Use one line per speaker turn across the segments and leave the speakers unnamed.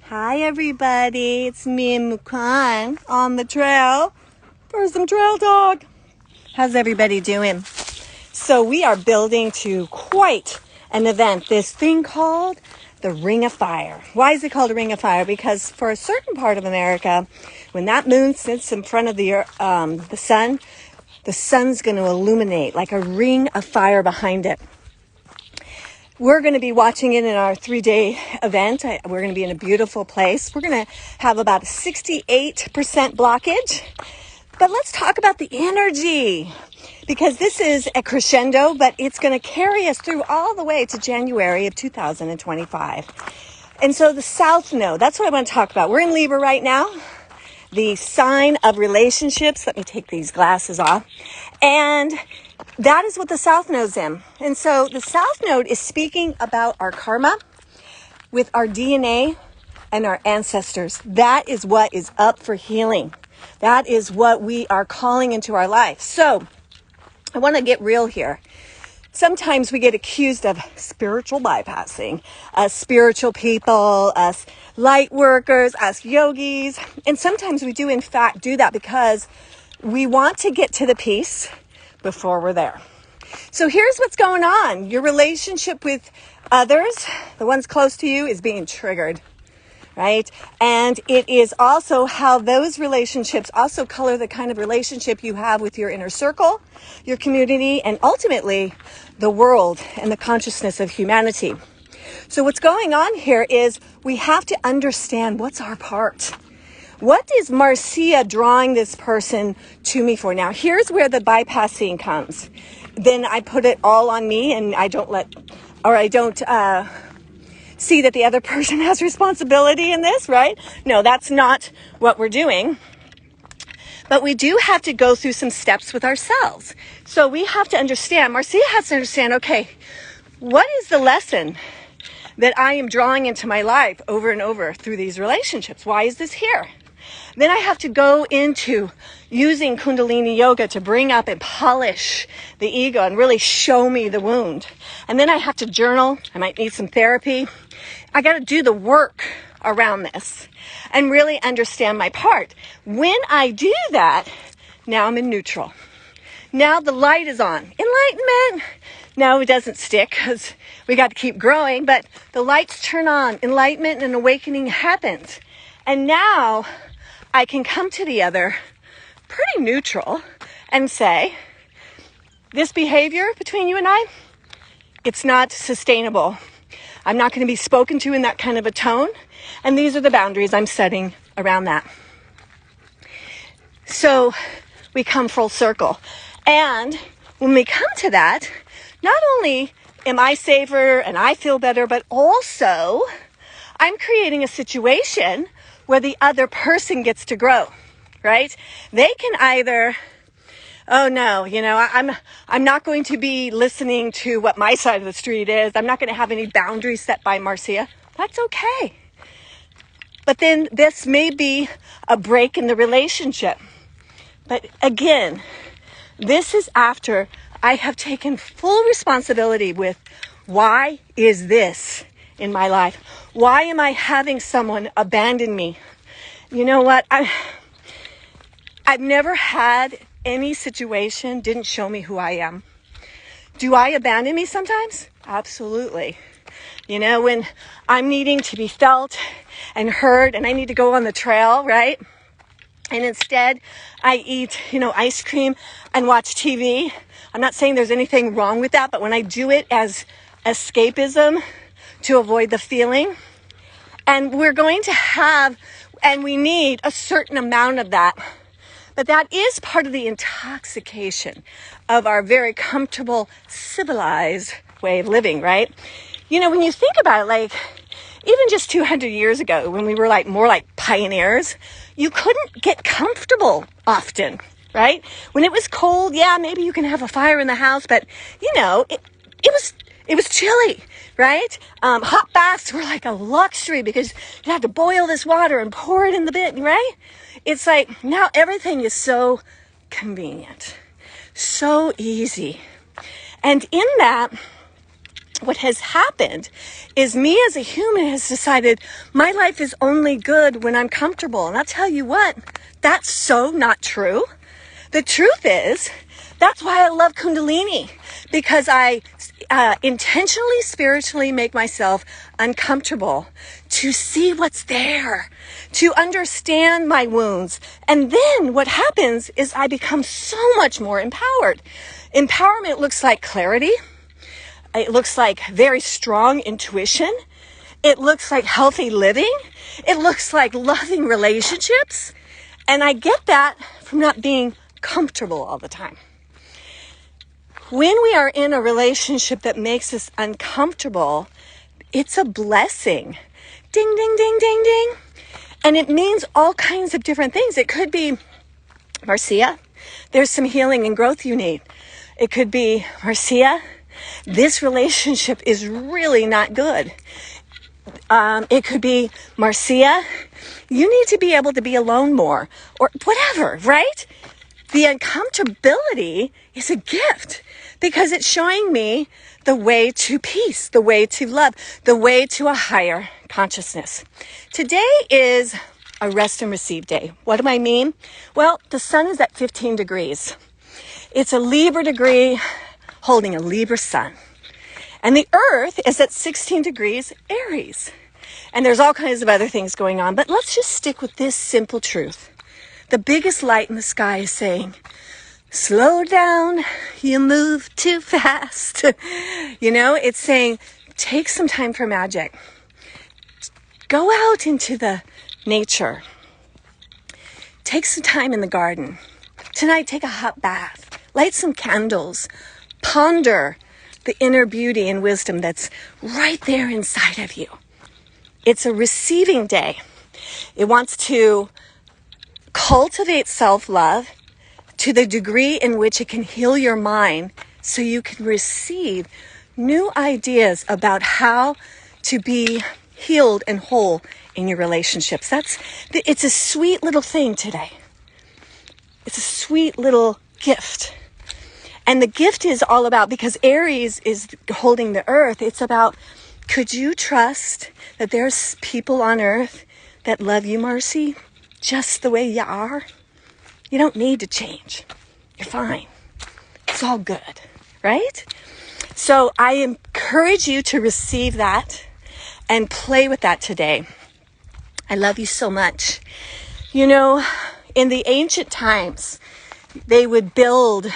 Hi everybody, it's me and Mukan on the trail for some trail talk. How's everybody doing? So we are building to quite an event, this thing called the Ring of Fire. Why is it called a Ring of Fire? Because for a certain part of America, when that moon sits in front of the sun's going to illuminate like a ring of fire behind it. We're going to be watching it in our 3-day event. We're going to be in a beautiful place. We're going to have about a 68% blockage. But let's talk about the energy, because this is a crescendo, but it's going to carry us through all the way to January of 2025. And so the South Node, that's what I want to talk about. We're in Libra right now, the sign of relationships. Let me take these glasses off. And that is what the South Node's in. And so the South Node is speaking about our karma with our DNA and our ancestors. That is what is up for healing. That is what we are calling into our life. So I want to get real here. Sometimes we get accused of spiritual bypassing, us spiritual people, us light workers, us yogis. And sometimes we do in fact do that because we want to get to the peace before we're there. So here's what's going on. Your relationship with others, the ones close to you, is being triggered, right? And it is also how those relationships also color the kind of relationship you have with your inner circle, your community, and ultimately the world and the consciousness of humanity. So what's going on here is we have to understand what's our part. What is Marcia drawing this person to me for? Now, here's where the bypassing comes. Then I put it all on me and I don't see that the other person has responsibility in this, right? No, that's not what we're doing. But we do have to go through some steps with ourselves. So we have to understand, Marcia has to understand, okay, what is the lesson that I am drawing into my life over and over through these relationships? Why is this here? Then I have to go into using Kundalini Yoga to bring up and polish the ego and really show me the wound. And then I have to journal. I might need some therapy. I got to do the work around this and really understand my part. When I do that, now I'm in neutral. Now the light is on. Enlightenment. No, it doesn't stick because we got to keep growing, but the lights turn on. Enlightenment and awakening happens. And now I can come to the other pretty neutral and say, this behavior between you and I, it's not sustainable. I'm not going to be spoken to in that kind of a tone. And these are the boundaries I'm setting around that. So we come full circle. And when we come to that, not only am I safer and I feel better, but also I'm creating a situation where the other person gets to grow, right? They can either, oh no, I'm not going to be listening to what my side of the street is. I'm not going to have any boundaries set by Marcia. That's okay. But then this may be a break in the relationship. But again, this is after I have taken full responsibility with why is this in my life? Why am I having someone abandon me? You know what? I've never had any situation didn't show me who I am. Do I abandon me sometimes? Absolutely. When I'm needing to be felt and heard and I need to go on the trail, right? And instead I eat, ice cream and watch TV. I'm not saying there's anything wrong with that, but when I do it as escapism to avoid the feeling, and we're going to have, and we need a certain amount of that. But that is part of the intoxication of our very comfortable, civilized way of living, right? When you think about it, even just 200 years ago, when we were more like pioneers, you couldn't get comfortable often, right? When it was cold, yeah, maybe you can have a fire in the house, but it was chilly, right? Hot baths were like a luxury because you had to boil this water and pour it in the bin, right? It's like now everything is so convenient, so easy. And in that, what has happened is me as a human has decided my life is only good when I'm comfortable. And I'll tell you what, that's so not true. The truth is, that's why I love Kundalini, because I intentionally, spiritually make myself uncomfortable to see what's there, to understand my wounds. And then what happens is I become so much more empowered. Empowerment looks like clarity. It looks like very strong intuition. It looks like healthy living. It looks like loving relationships. And I get that from not being comfortable all the time. When we are in a relationship that makes us uncomfortable, it's a blessing. Ding, ding, ding, ding, ding. And it means all kinds of different things. It could be, Marcia, there's some healing and growth you need. It could be, Marcia, this relationship is really not good. It could be, Marcia, you need to be able to be alone more, or whatever, right? The uncomfortability is a gift because it's showing me the way to peace, the way to love, the way to a higher consciousness. Today is a rest and receive day. What do I mean? Well, the sun is at 15 degrees. It's a Libra degree holding a Libra sun. And the earth is at 16 degrees Aries. And there's all kinds of other things going on, but let's just stick with this simple truth. The biggest light in the sky is saying, slow down, you move too fast. It's saying, take some time for magic. Go out into the nature. Take some time in the garden. Tonight, take a hot bath. Light some candles. Ponder the inner beauty and wisdom that's right there inside of you. It's a receiving day. It wants to cultivate self-love to the degree in which it can heal your mind so you can receive new ideas about how to be healed and whole in your relationships. It's a sweet little thing today. It's a sweet little gift. And the gift is all about, because Aries is holding the earth, it's about, could you trust that there's people on earth that love you, Marcy, just the way you are? You don't need to change. You're fine. It's all good, right? So I encourage you to receive that and play with that today. I love you so much. In the ancient times, they would build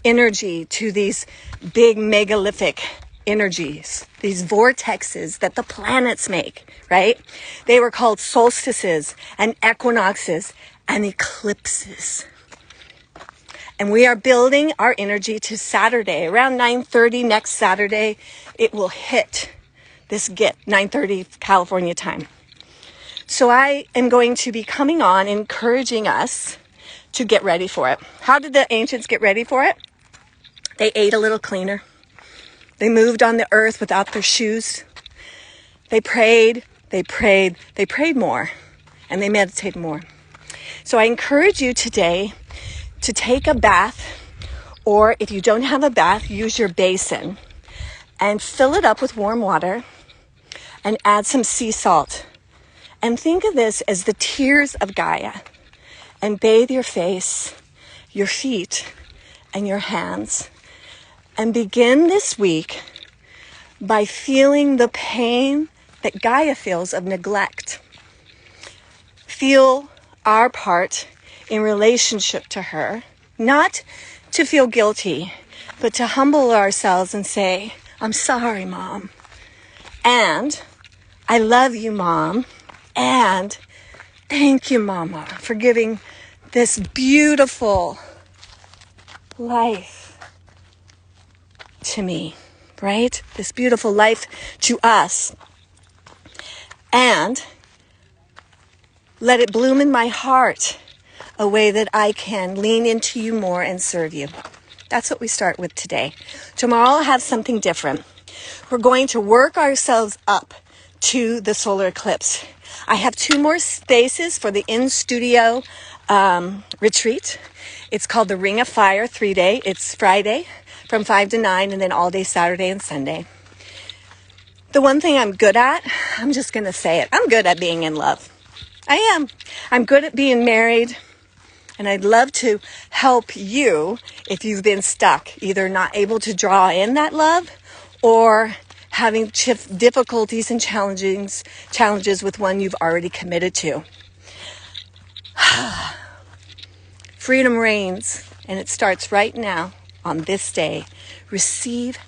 energy to these big megalithic energies, these vortexes that the planets make, right? They were called solstices and equinoxes and eclipses. And we are building our energy to Saturday. Around 9:30 next Saturday, it will hit this get 9:30 California time. So I am going to be coming on encouraging us to get ready for it. How did the ancients get ready for it? They ate a little cleaner. They moved on the earth without their shoes. They prayed more, and they meditated more. So I encourage you today to take a bath, or if you don't have a bath, use your basin and fill it up with warm water and add some sea salt. And think of this as the tears of Gaia, and bathe your face, your feet, and your hands. And begin this week by feeling the pain that Gaia feels of neglect. Feel our part in relationship to her, not to feel guilty, but to humble ourselves and say, I'm sorry, Mom. And I love you, Mom. And thank you, Mama, for giving this beautiful life to me, right? This beautiful life to us. And let it bloom in my heart a way that I can lean into you more and serve you. That's what we start with today. Tomorrow I'll have something different. We're going to work ourselves up to the solar eclipse. I have 2 more spaces for the in-studio retreat. It's called the Ring of Fire 3-day. It's Friday from 5 to 9, and then all day Saturday and Sunday. The one thing I'm good at, I'm just going to say it. I'm good at being in love. I am. I'm good at being married. And I'd love to help you if you've been stuck, either not able to draw in that love or having difficulties and challenges with one you've already committed to. Freedom reigns, and it starts right now on this day. Receive